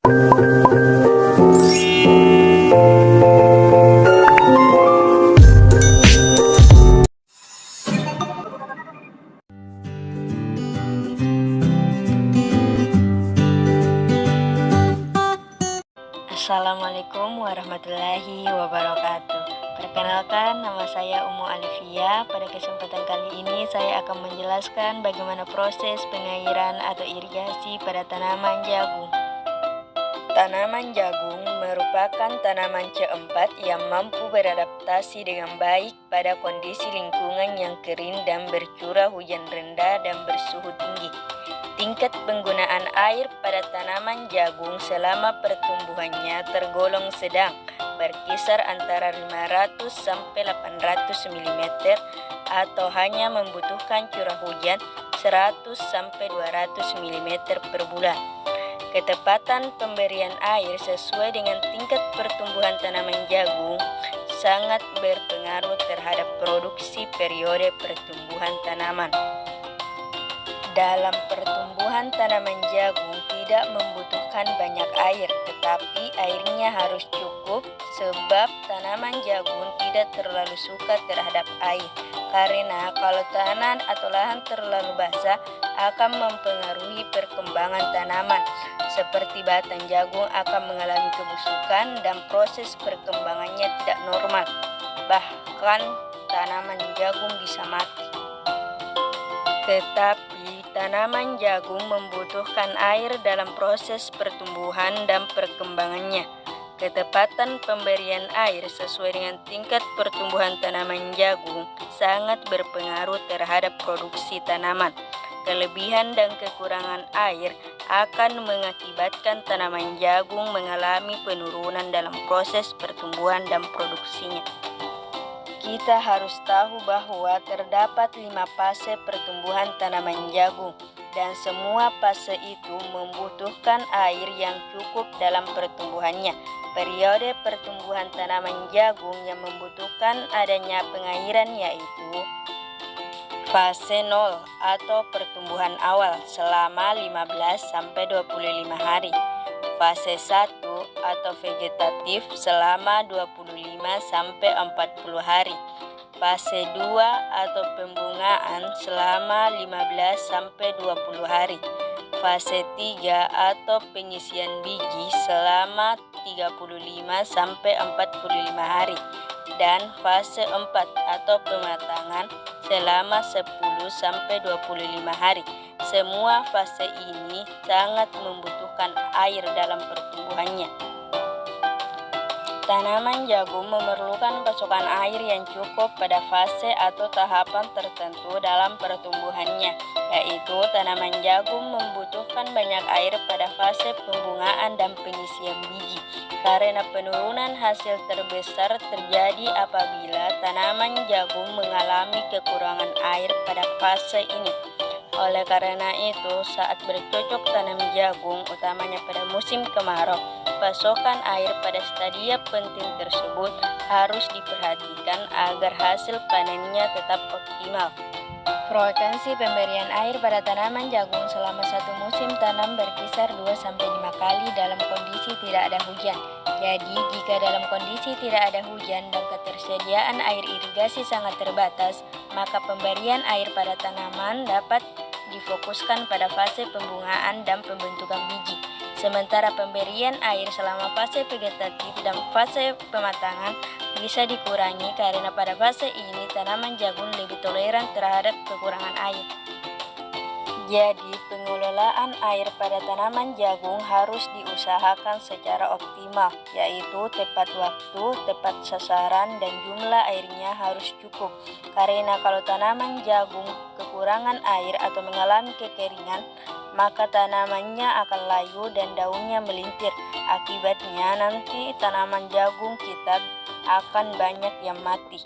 Assalamualaikum warahmatullahi wabarakatuh. Perkenalkan, nama saya Umu Alifia. Pada kesempatan kali ini saya akan menjelaskan bagaimana proses pengairan atau irigasi pada tanaman jagung. Tanaman jagung merupakan tanaman keempat yang mampu beradaptasi dengan baik pada kondisi lingkungan yang kering dan bercurah hujan rendah dan bersuhu tinggi. Tingkat penggunaan air pada tanaman jagung selama pertumbuhannya tergolong sedang, berkisar antara 500 sampai 800 mm atau hanya membutuhkan curah hujan 100 sampai 200 mm per bulan. Ketepatan pemberian air sesuai dengan tingkat pertumbuhan tanaman jagung sangat berpengaruh terhadap produksi periode pertumbuhan tanaman. Dalam pertumbuhan tanaman jagung tidak membutuhkan banyak air, tetapi airnya harus cukup sebab tanaman jagung tidak terlalu suka terhadap air. Karena kalau tanah atau lahan terlalu basah akan mempengaruhi perkembangan tanaman. Seperti batang jagung akan mengalami kebusukan dan proses perkembangannya tidak normal. Bahkan tanaman jagung bisa mati. Tetapi tanaman jagung membutuhkan air dalam proses pertumbuhan dan perkembangannya. Ketepatan pemberian air sesuai dengan tingkat pertumbuhan tanaman jagung sangat berpengaruh terhadap produksi tanaman. Kelebihan dan kekurangan air akan mengakibatkan tanaman jagung mengalami penurunan dalam proses pertumbuhan dan produksinya. Kita harus tahu bahwa terdapat 5 fase pertumbuhan tanaman jagung dan semua fase itu membutuhkan air yang cukup dalam pertumbuhannya. Periode pertumbuhan tanaman jagung yang membutuhkan adanya pengairan yaitu fase 0 atau pertumbuhan awal selama 15 sampai 25 hari. Fase 1 atau vegetatif selama 25 sampai 40 hari. Fase 2 atau pembungaan selama 15 sampai 20 hari. Fase 3 atau pengisian biji selama 35 sampai 45 hari. Dan fase 4 atau pematangan selama 10 sampai 25 hari. Semua fase ini sangat membutuhkan air dalam pertumbuhannya. Tanaman jagung memerlukan pasokan air yang cukup pada fase atau tahapan tertentu dalam pertumbuhannya, yaitu tanaman jagung membutuhkan banyak air pada fase pembungaan dan pengisian biji, karena penurunan hasil terbesar terjadi apabila tanaman jagung mengalami kekurangan air pada fase ini. Oleh karena itu, saat bercocok tanam jagung, utamanya pada musim kemarau, pasokan air pada stadia penting tersebut harus diperhatikan agar hasil panennya tetap optimal. Frekuensi pemberian air pada tanaman jagung selama satu musim tanam berkisar 2-5 kali dalam kondisi tidak ada hujan. Jadi, jika dalam kondisi tidak ada hujan dan ketersediaan air irigasi sangat terbatas, maka pemberian air pada tanaman dapat difokuskan pada fase pembungaan dan pembentukan biji. Sementara pemberian air selama fase vegetatif dan fase pematangan bisa dikurangi karena pada fase ini tanaman jagung lebih toleran terhadap kekurangan air. Jadi, pengelolaan air pada tanaman jagung harus diusahakan secara optimal, yaitu tepat waktu, tepat sasaran, dan jumlah airnya harus cukup. Karena kalau tanaman jagung kekurangan air atau mengalami kekeringan, maka tanamannya akan layu dan daunnya melintir. Akibatnya nanti tanaman jagung kita akan banyak yang mati.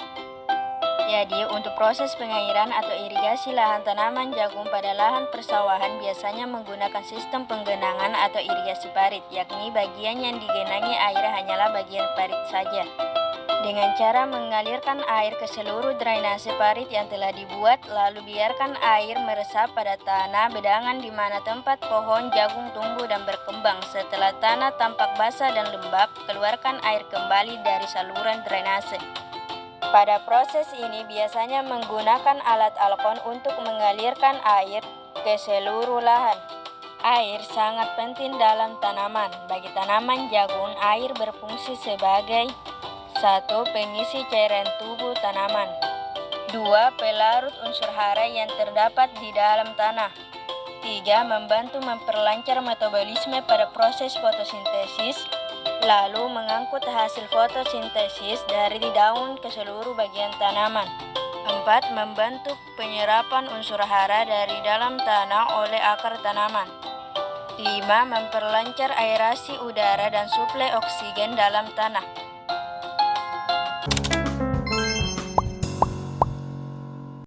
Jadi, untuk proses pengairan atau irigasi lahan tanaman jagung pada lahan persawahan biasanya menggunakan sistem penggenangan atau irigasi parit, yakni bagian yang digenangi air hanyalah bagian parit saja. dengan cara mengalirkan air ke seluruh drainase parit yang telah dibuat, lalu biarkan air meresap pada tanah bedangan di mana tempat pohon jagung tumbuh dan berkembang. Setelah tanah tampak basah dan lembab, keluarkan air kembali dari saluran drainase. Pada proses ini biasanya menggunakan alat alkon untuk mengalirkan air ke seluruh lahan. Air sangat penting dalam tanaman. Bagi tanaman jagung, air berfungsi sebagai 1. Pengisi cairan tubuh tanaman. 2. Pelarut unsur hara yang terdapat di dalam tanah. 3. Membantu memperlancar metabolisme pada proses fotosintesis, lalu mengangkut hasil fotosintesis dari daun ke seluruh bagian tanaman. 4. Membantu penyerapan unsur hara dari dalam tanah oleh akar tanaman. 5. Memperlancar aerasi udara dan suplai oksigen dalam tanah.